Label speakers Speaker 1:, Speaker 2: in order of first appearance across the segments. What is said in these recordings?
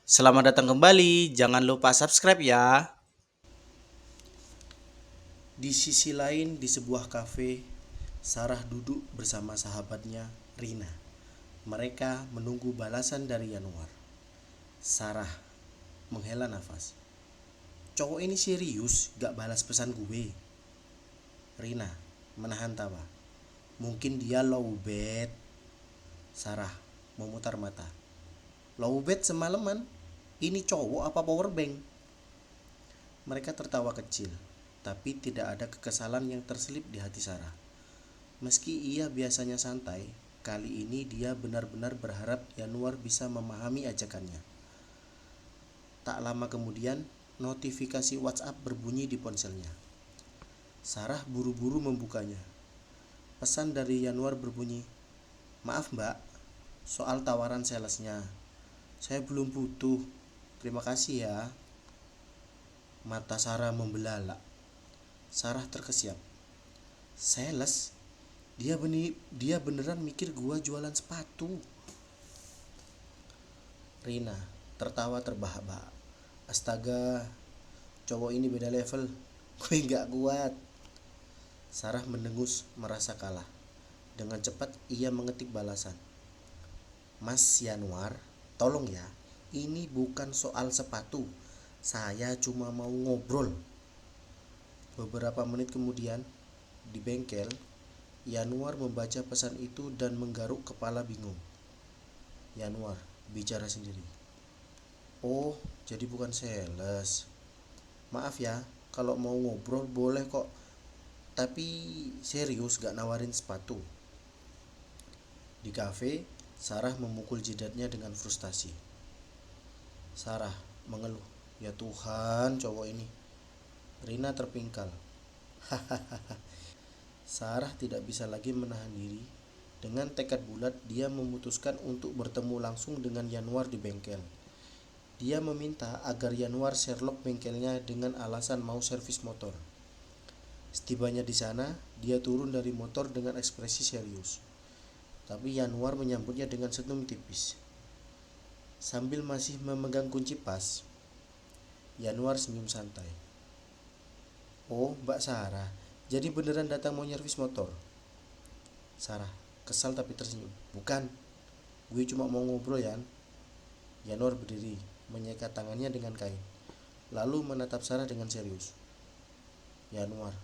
Speaker 1: Selamat datang kembali, jangan lupa subscribe ya. Di sisi lain, di sebuah kafe, Sarah duduk bersama sahabatnya, Rina. Mereka menunggu balasan dari Yanuar. Sarah menghela nafas. Cowok ini serius gak balas pesan gue. Rina menahan tawa. Mungkin dia lowbat. Sarah memutar mata. Lowbat semalaman? Ini cowok apa powerbank? Mereka tertawa kecil, tapi tidak ada kekesalan yang terselip di hati Sarah. Meski ia biasanya santai, kali ini dia benar-benar berharap Yanuar bisa memahami ajakannya. Tak lama kemudian, notifikasi WhatsApp berbunyi di ponselnya. Sarah buru-buru membukanya. Pesan dari Yanuar berbunyi, "Maaf mbak, soal tawaran salesnya. Saya belum butuh. Terima kasih ya." Mata Sarah membelalak. Sarah terkesiap. Sales? Dia beneran mikir gua jualan sepatu. Rina tertawa terbahak-bahak. Astaga, cowok ini beda level. Gue gak kuat. Sarah mendengus merasa kalah. Dengan cepat ia mengetik balasan. Mas Yanuar, tolong ya. Ini bukan soal sepatu. Saya cuma mau ngobrol. Beberapa menit kemudian, di bengkel, Yanuar membaca pesan itu dan menggaruk kepala bingung. Yanuar bicara sendiri. Oh, jadi bukan sales. Maaf ya, kalau mau ngobrol boleh kok. Tapi serius gak nawarin sepatu. Di kafe, Sarah memukul jidatnya dengan frustasi. Sarah mengeluh. Ya Tuhan, cowok ini. Rina terpingkal. Sarah tidak bisa lagi menahan diri. Dengan tekad bulat, dia memutuskan untuk bertemu langsung dengan Yanuar di bengkel. Dia meminta agar Yanuar Sherlock bengkelnya dengan alasan mau servis motor. Setibanya di sana, dia turun dari motor dengan ekspresi serius. Tapi Yanuar menyambutnya dengan senyum tipis. Sambil masih memegang kunci pas, Yanuar senyum santai. Oh, Mbak Sarah, jadi beneran datang mau nyervis motor? Sarah kesal tapi tersenyum. Bukan, gue cuma mau ngobrol ya. Yanuar berdiri, menyikat tangannya dengan kain, lalu menatap Sarah dengan serius. Yanuar,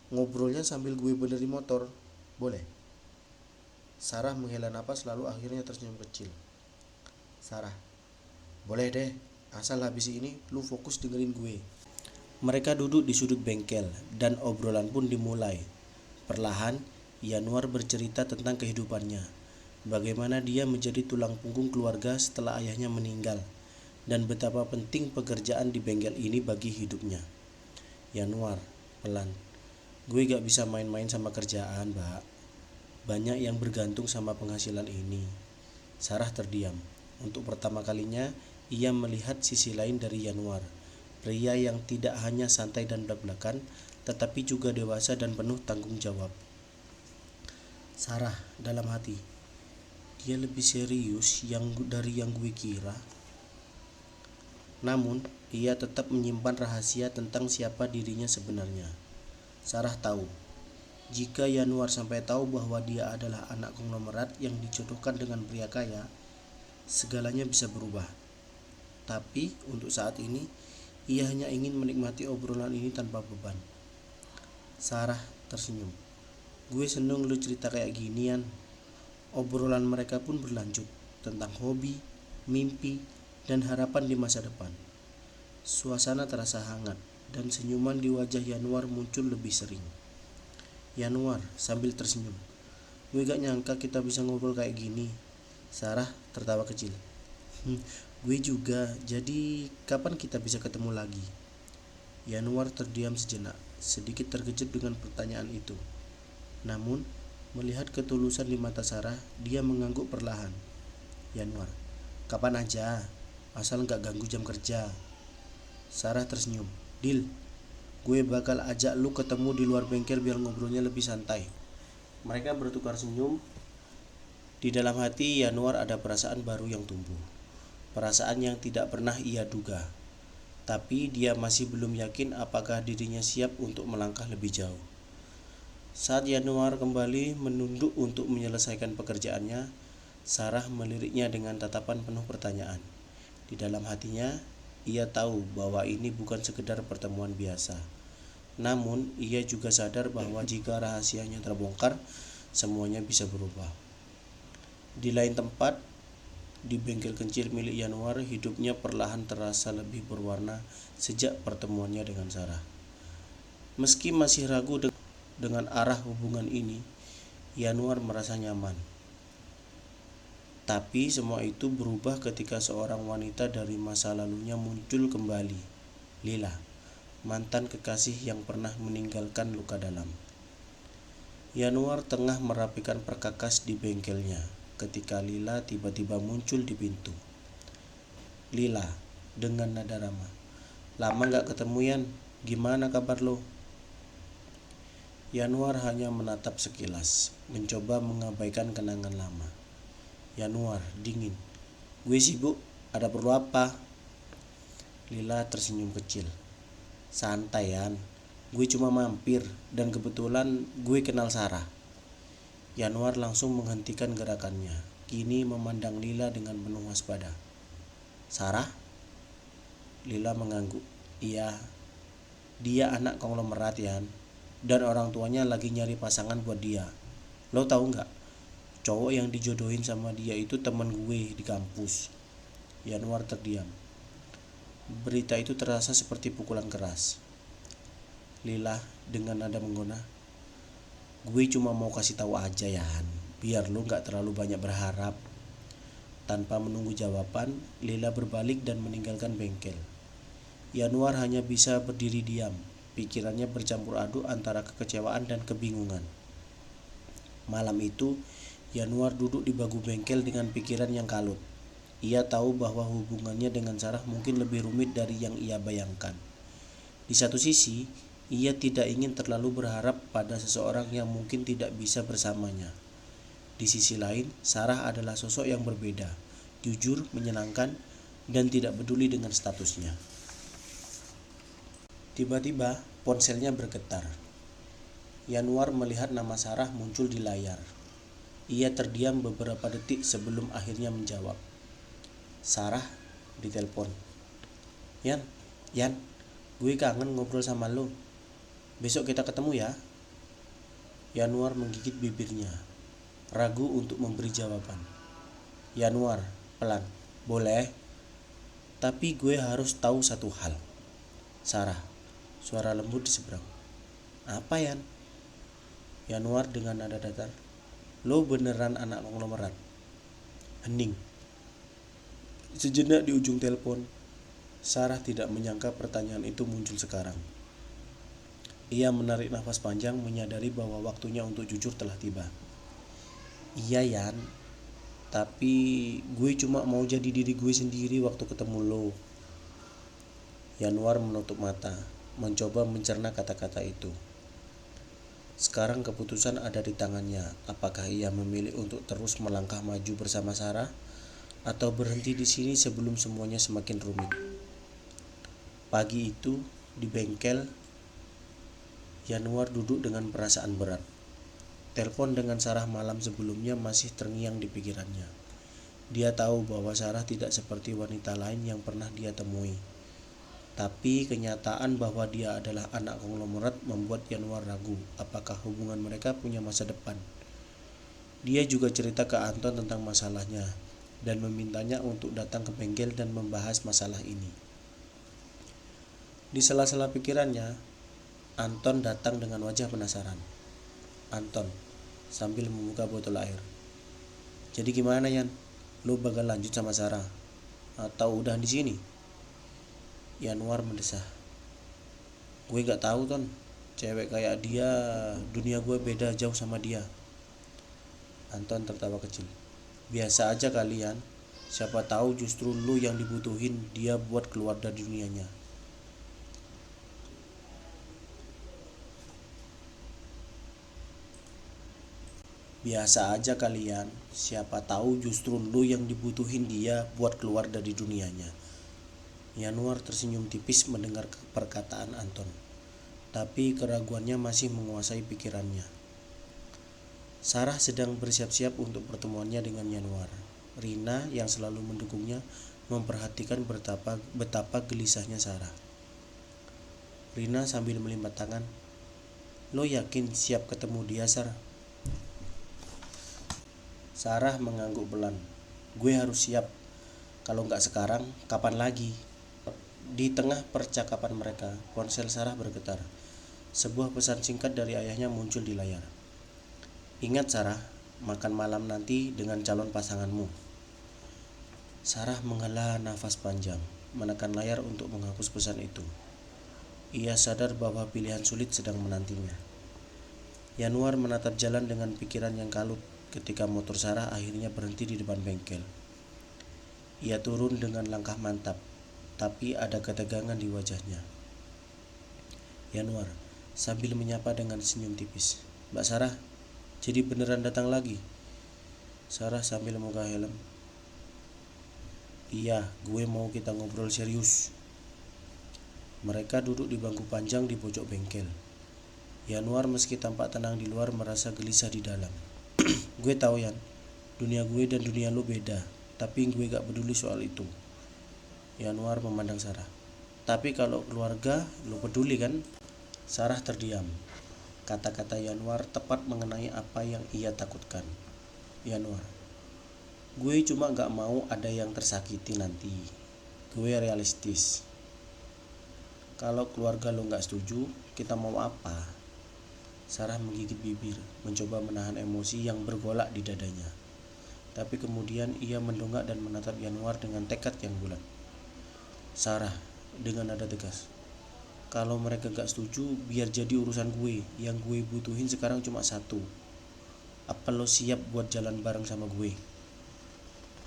Speaker 1: ngobrolnya sambil gue benerin motor, boleh? Sarah menghela napas lalu akhirnya tersenyum kecil. Sarah, boleh deh, asal habis ini lu fokus dengerin gue. Mereka duduk di sudut bengkel dan obrolan pun dimulai. Perlahan, Yanuar bercerita tentang kehidupannya, bagaimana dia menjadi tulang punggung keluarga setelah ayahnya meninggal, dan betapa penting pekerjaan di bengkel ini bagi hidupnya. Yanuar, pelan, gue gak bisa main-main sama kerjaan, Mbak. Banyak yang bergantung sama penghasilan ini. Sarah terdiam. Untuk pertama kalinya, ia melihat sisi lain dari Yanuar. Pria yang tidak hanya santai dan belak-belakan, tetapi juga dewasa dan penuh tanggung jawab. Sarah dalam hati, dia lebih serius dari yang gue kira. Namun, ia tetap menyimpan rahasia tentang siapa dirinya sebenarnya. Sarah tahu, jika Yanuar sampai tahu bahwa dia adalah anak konglomerat yang dijodohkan dengan pria kaya, segalanya bisa berubah. Tapi untuk saat ini, ia hanya ingin menikmati obrolan ini tanpa beban. Sarah tersenyum. Gue seneng lu cerita kayak ginian. Obrolan mereka pun berlanjut tentang hobi, mimpi, dan harapan di masa depan. Suasana terasa hangat dan senyuman di wajah Yanuar muncul lebih sering. Yanuar sambil tersenyum. Gue gak nyangka kita bisa ngobrol kayak gini. Sarah tertawa kecil. Gue juga, jadi kapan kita bisa ketemu lagi? Yanuar terdiam sejenak, sedikit terkejut dengan pertanyaan itu. Namun, melihat ketulusan di mata Sarah, dia mengangguk perlahan. Yanuar, kapan aja, asal gak ganggu jam kerja. Sarah tersenyum. Deal, gue bakal ajak lu ketemu di luar bengkel biar ngobrolnya lebih santai. Mereka bertukar senyum. Di dalam hati Yanuar ada perasaan baru yang tumbuh. perasaan yang tidak pernah ia duga. Tapi dia masih belum yakin apakah dirinya siap untuk melangkah lebih jauh. Saat Yanuar kembali menunduk untuk menyelesaikan pekerjaannya, Sarah meliriknya dengan tatapan penuh pertanyaan. Di dalam hatinya, ia tahu bahwa ini bukan sekedar pertemuan biasa. Namun, ia juga sadar bahwa jika rahasianya terbongkar, semuanya bisa berubah. Di lain tempat, di bengkel kecil milik Yanuar, hidupnya perlahan terasa lebih berwarna sejak pertemuannya dengan Sarah. Meski masih ragu dengan arah hubungan ini, Yanuar merasa nyaman. Tapi semua itu berubah ketika seorang wanita dari masa lalunya muncul kembali, Lila, mantan kekasih yang pernah meninggalkan luka dalam. Yanuar tengah merapikan perkakas di bengkelnya ketika Lila tiba-tiba muncul di pintu. Lila, dengan nada ramah, "Lama gak ketemu Yan, gimana kabar lo?" Yanuar hanya menatap sekilas, mencoba mengabaikan kenangan lama. Yanuar, dingin. "Gue sibuk, ada perlu apa?" Lila tersenyum kecil. "Santai Yan, gue cuma mampir dan kebetulan gue kenal Sarah." Yanuar langsung menghentikan gerakannya, kini memandang Lila dengan penuh waspada. "Sarah?" Lila mengangguk. "Iya, dia anak konglomerat Yan, dan orang tuanya lagi nyari pasangan buat dia. Lo tahu nggak? Cowok yang dijodohin sama dia itu temen gue di kampus." Yanuar terdiam. Berita itu terasa seperti pukulan keras. Lila dengan nada menggona, "Gue cuma mau kasih tahu aja Yan, biar lo gak terlalu banyak berharap." Tanpa menunggu jawaban, Lila berbalik dan meninggalkan bengkel. Yanuar hanya bisa berdiri diam, pikirannya bercampur aduk antara kekecewaan dan kebingungan. Malam itu, Yanuar duduk di bangku bengkel dengan pikiran yang kalut. Ia tahu bahwa hubungannya dengan Sarah mungkin lebih rumit dari yang ia bayangkan. Di satu sisi, ia tidak ingin terlalu berharap pada seseorang yang mungkin tidak bisa bersamanya. Di sisi lain, Sarah adalah sosok yang berbeda, jujur, menyenangkan, dan tidak peduli dengan statusnya. Tiba-tiba, ponselnya bergetar. Yanuar melihat nama Sarah muncul di layar. Ia terdiam beberapa detik sebelum akhirnya menjawab. "Sarah," ditelepon. Yan, gue kangen ngobrol sama lo. Besok kita ketemu ya." Yanuar menggigit bibirnya, ragu untuk memberi jawaban. "Yanuar, pelan, boleh? Tapi gue harus tahu satu hal." "Sarah," suara lembut di seberang. "Apa Yan?" Yanuar dengan nada datar, "Lo beneran anak konglomerat?" Hening. Sejenak di ujung telepon, Sarah tidak menyangka pertanyaan itu muncul sekarang. Ia menarik nafas panjang, menyadari bahwa waktunya untuk jujur telah tiba. "Iya Yan, tapi gue cuma mau jadi diri gue sendiri waktu ketemu lo." Yanuar menutup mata, mencoba mencerna kata-kata itu. Sekarang keputusan ada di tangannya. Apakah ia memilih untuk terus melangkah maju bersama Sarah, atau berhenti di sini sebelum semuanya semakin rumit? Pagi itu, di bengkel, Yanuar duduk dengan perasaan berat. Telepon dengan Sarah malam sebelumnya masih terngiang di pikirannya. Dia tahu bahwa Sarah tidak seperti wanita lain yang pernah dia temui. Tapi kenyataan bahwa dia adalah anak konglomerat membuat Yanuar ragu apakah hubungan mereka punya masa depan. Dia juga cerita ke Anton tentang masalahnya dan memintanya untuk datang ke bengkel dan membahas masalah ini. Di sela-sela pikirannya, Anton datang dengan wajah penasaran. "Anton," sambil membuka botol air, "jadi gimana Yan? Lu bakal lanjut sama Sarah? Atau udah di sini?" Yanuar mendesah. "Gue gak tahu Ton, cewek kayak dia, dunia gue beda jauh sama dia." Anton tertawa kecil. "Biasa aja kalian, siapa tahu justru lu yang dibutuhin dia buat keluar dari dunianya." Biasa aja kalian, siapa tahu justru lu yang dibutuhin dia buat keluar dari dunianya. Yanuar tersenyum tipis mendengar perkataan Anton, tapi keraguannya masih menguasai pikirannya. Sarah sedang bersiap-siap untuk pertemuannya dengan Yanuar. Rina yang selalu mendukungnya memperhatikan betapa gelisahnya Sarah. Rina sambil melipat tangan, "Lo yakin siap ketemu dia, Sarah?" Sarah mengangguk pelan. "Gue harus siap. Kalau nggak sekarang, kapan lagi?" Di tengah percakapan mereka, ponsel Sarah bergetar. Sebuah pesan singkat dari ayahnya muncul di layar. "Ingat Sarah, makan malam nanti dengan calon pasanganmu." Sarah menghela nafas panjang, menekan layar untuk menghapus pesan itu. Ia sadar bahwa pilihan sulit sedang menantinya. Yanuar menatap jalan dengan pikiran yang kalut ketika motor Sarah akhirnya berhenti di depan bengkel. Ia turun dengan langkah mantap, tapi ada ketegangan di wajahnya. Yanuar sambil menyapa dengan senyum tipis, "Mbak Sarah, jadi beneran datang lagi?" Sarah sambil membuka helm, "Iya, gue mau kita ngobrol serius." Mereka duduk di bangku panjang di pojok bengkel. Yanuar meski tampak tenang di luar merasa gelisah di dalam. "Gue tahu Yan, dunia gue dan dunia lu beda, tapi gue gak peduli soal itu." Yanuar memandang Sarah. "Tapi kalau keluarga, lu peduli kan?" Sarah terdiam. Kata-kata Yanuar tepat mengenai apa yang ia takutkan. "Yanuar, gue cuma gak mau ada yang tersakiti nanti. Gue realistis. Kalau keluarga lu gak setuju, kita mau apa?" Sarah menggigit bibir, mencoba menahan emosi yang bergolak di dadanya. Tapi kemudian ia mendongak dan menatap Yanuar dengan tekad yang bulat. "Sarah," dengan nada tegas, "kalau mereka gak setuju, biar jadi urusan gue. Yang gue butuhin sekarang cuma satu. Apa lo siap buat jalan bareng sama gue?"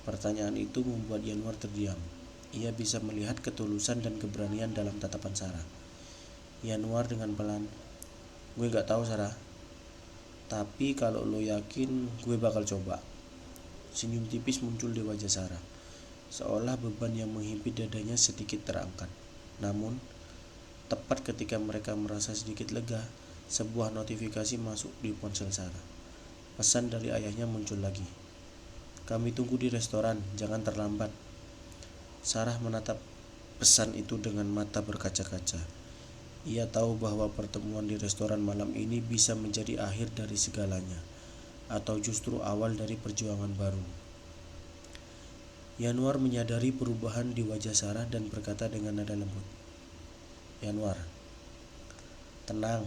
Speaker 1: Pertanyaan itu membuat Yanuar terdiam. Ia bisa melihat ketulusan dan keberanian dalam tatapan Sarah. Yanuar dengan pelan, "Gue gak tahu Sarah, tapi kalau lo yakin, gue bakal coba." Senyum tipis muncul di wajah Sarah, seolah beban yang menghimpit dadanya sedikit terangkat. Namun, tepat ketika mereka merasa sedikit lega, sebuah notifikasi masuk di ponsel Sarah. Pesan dari ayahnya muncul lagi. "Kami tunggu di restoran, jangan terlambat." Sarah menatap pesan itu dengan mata berkaca-kaca. Ia tahu bahwa pertemuan di restoran malam ini bisa menjadi akhir dari segalanya, atau justru awal dari perjuangan baru. Yanuar menyadari perubahan di wajah Sarah dan berkata dengan nada lembut, "Yanuar, tenang.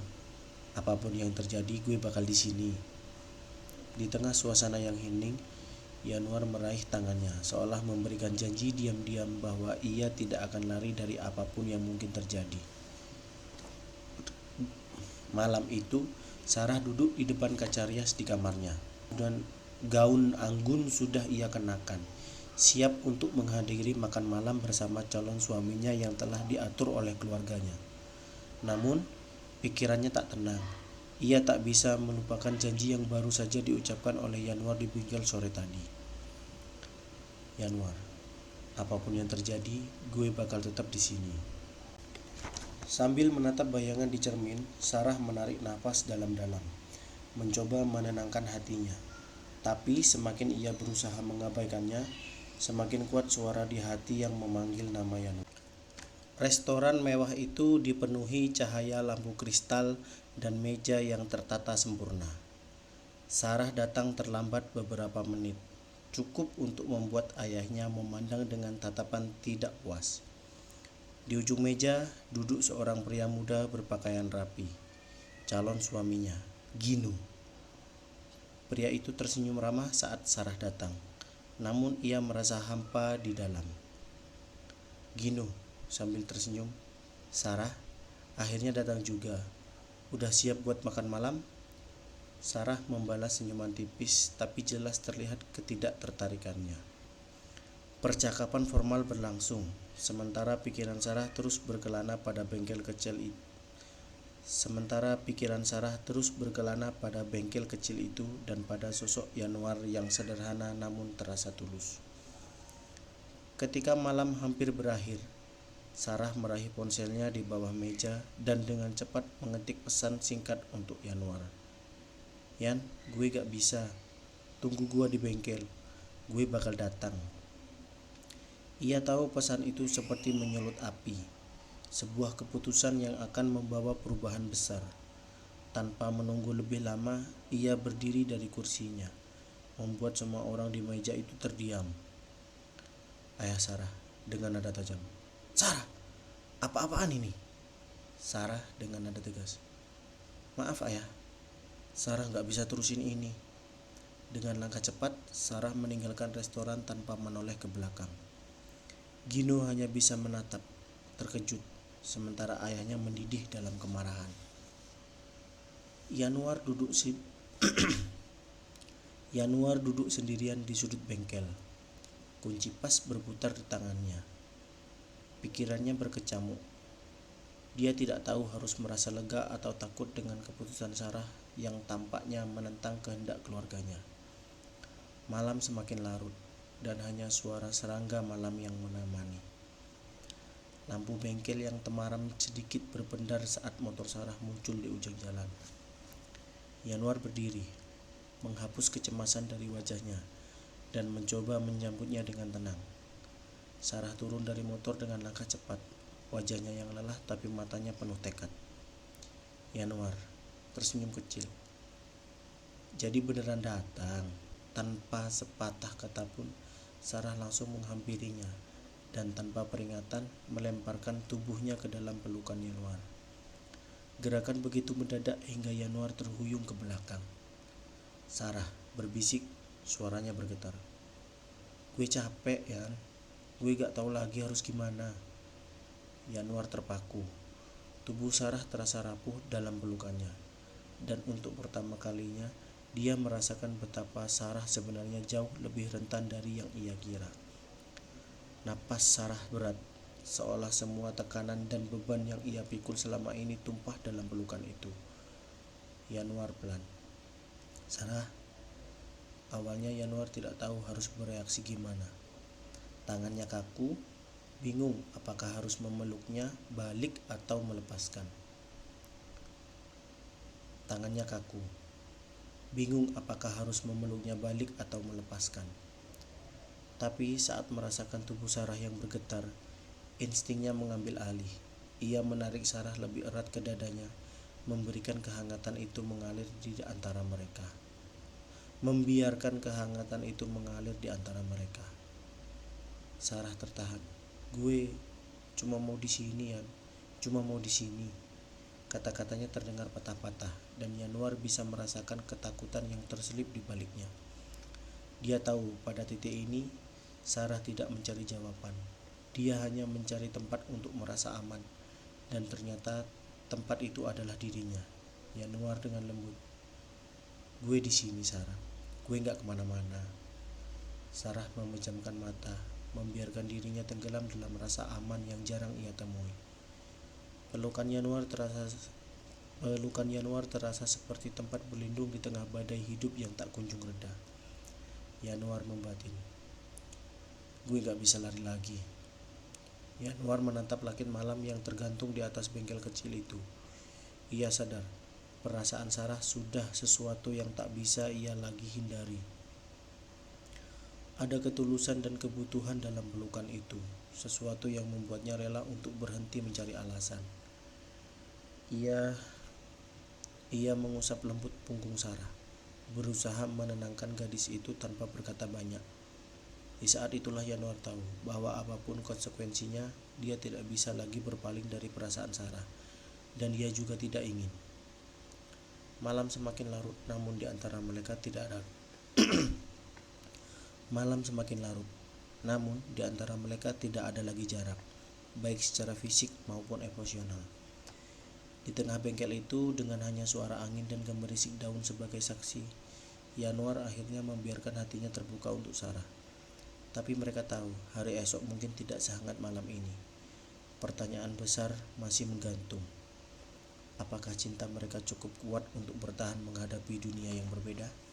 Speaker 1: Apapun yang terjadi, gue bakal di sini." Di tengah suasana yang hening, Yanuar meraih tangannya, seolah memberikan janji diam-diam bahwa ia tidak akan lari dari apapun yang mungkin terjadi. Malam itu, Sarah duduk di depan kaca rias di kamarnya, dan gaun anggun sudah ia kenakan, siap untuk menghadiri makan malam bersama calon suaminya yang telah diatur oleh keluarganya. Namun, pikirannya tak tenang. Ia tak bisa melupakan janji yang baru saja diucapkan oleh Yanuar di bengkel sore tadi. "Yanuar, apapun yang terjadi, gue bakal tetap di sini." Sambil menatap bayangan di cermin, Sarah menarik nafas dalam-dalam, mencoba menenangkan hatinya. Tapi semakin ia berusaha mengabaikannya, semakin kuat suara di hati yang memanggil nama Yanuar. Restoran mewah itu dipenuhi cahaya lampu kristal dan meja yang tertata sempurna. Sarah datang terlambat beberapa menit, cukup untuk membuat ayahnya memandang dengan tatapan tidak puas. Di ujung meja duduk seorang pria muda berpakaian rapi, calon suaminya, Ginu. Pria itu tersenyum ramah saat Sarah datang, namun ia merasa hampa di dalam. "Ginu," sambil tersenyum, "Sarah, akhirnya datang juga. Udah siap buat makan malam?" Sarah membalas senyuman tipis, tapi jelas terlihat ketidaktertarikannya. Percakapan formal berlangsung, sementara pikiran Sarah terus berkelana pada bengkel kecil itu. Sementara pikiran Sarah terus berkelana pada bengkel kecil itu dan pada sosok Yanuar yang sederhana namun terasa tulus. Ketika malam hampir berakhir, Sarah meraih ponselnya di bawah meja dan dengan cepat mengetik pesan singkat untuk Yanuar. "Yan, gue gak bisa. Tunggu gue di bengkel. Gue bakal datang." Ia tahu pesan itu seperti menyulut api, sebuah keputusan yang akan membawa perubahan besar. Tanpa menunggu lebih lama, ia berdiri dari kursinya, membuat semua orang di meja itu terdiam. Ayah Sarah dengan nada tajam. "Sarah, apa-apaan ini?" Sarah dengan nada tegas. "Maaf ayah, Sarah gak bisa terusin ini." Dengan langkah cepat, Sarah meninggalkan restoran tanpa menoleh ke belakang. Gino hanya bisa menatap, terkejut, sementara ayahnya mendidih dalam kemarahan. Yanuar duduk sendirian di sudut bengkel. Kunci pas berputar di tangannya. Pikirannya berkecamuk. Dia tidak tahu harus merasa lega atau takut dengan keputusan Sarah yang tampaknya menentang kehendak keluarganya. Malam semakin larut, dan hanya suara serangga malam yang menemani. Lampu bengkel yang temaram sedikit berpendar saat motor Sarah muncul di ujung jalan. Yanuar berdiri, menghapus kecemasan dari wajahnya, dan mencoba menyambutnya dengan tenang. Sarah turun dari motor dengan langkah cepat, wajahnya yang lelah tapi matanya penuh tekad. Yanuar tersenyum kecil. "Jadi beneran datang?" Tanpa sepatah kata pun, Sarah langsung menghampirinya dan tanpa peringatan melemparkan tubuhnya ke dalam pelukan Yanuar. Gerakan begitu mendadak hingga Yanuar terhuyung ke belakang. Sarah berbisik, suaranya bergetar. "Gue capek, Yan. Gue gak tahu lagi harus gimana." Yanuar terpaku. Tubuh Sarah terasa rapuh dalam pelukannya. Dan untuk pertama kalinya, dia merasakan betapa Sarah sebenarnya jauh lebih rentan dari yang ia kira. Napas Sarah berat, seolah semua tekanan dan beban yang ia pikul selama ini tumpah dalam pelukan itu. Yanuar pelan. "Sarah." Awalnya Yanuar tidak tahu harus bereaksi gimana. Tangannya kaku, bingung apakah harus memeluknya balik atau melepaskan. Tangannya kaku. Bingung apakah harus memeluknya balik atau melepaskan. Tapi saat merasakan tubuh Sarah yang bergetar, instingnya mengambil alih. Ia menarik Sarah lebih erat ke dadanya, memberikan kehangatan itu mengalir di antara mereka. Membiarkan kehangatan itu mengalir di antara mereka. Sarah tertahan. "Gue cuma mau di sini, Yan. Cuma mau di sini." Kata-katanya terdengar patah-patah, dan Yanuar bisa merasakan ketakutan yang terselip di baliknya. Dia tahu pada titik ini, Sarah tidak mencari jawaban. Dia hanya mencari tempat untuk merasa aman, dan ternyata tempat itu adalah dirinya. Yanuar dengan lembut. "Gue di sini, Sarah. Gue gak kemana-mana." Sarah memejamkan mata, membiarkan dirinya tenggelam dalam rasa aman yang jarang ia temui. Pelukan Yanuar terasa seperti tempat berlindung di tengah badai hidup yang tak kunjung reda. Yanuar membatin. "Gue gak bisa lari lagi." Yanuar menatap langit malam yang tergantung di atas bengkel kecil itu. Ia sadar, perasaan Sarah sudah sesuatu yang tak bisa ia lagi hindari. Ada ketulusan dan kebutuhan dalam pelukan itu, sesuatu yang membuatnya rela untuk berhenti mencari alasan. Ia mengusap lembut punggung Sarah, berusaha menenangkan gadis itu tanpa berkata banyak. Di saat itulah Yanuar tahu bahwa apapun konsekuensinya, dia tidak bisa lagi berpaling dari perasaan Sarah, dan dia juga tidak ingin. Malam semakin larut, namun di antara mereka tidak ada lagi jarak, baik secara fisik maupun emosional. Di tengah bengkel itu, dengan hanya suara angin dan gemerisik daun sebagai saksi, Yanuar akhirnya membiarkan hatinya terbuka untuk Sarah. Tapi mereka tahu hari esok mungkin tidak sehangat malam ini. Pertanyaan besar masih menggantung. Apakah cinta mereka cukup kuat untuk bertahan menghadapi dunia yang berbeda?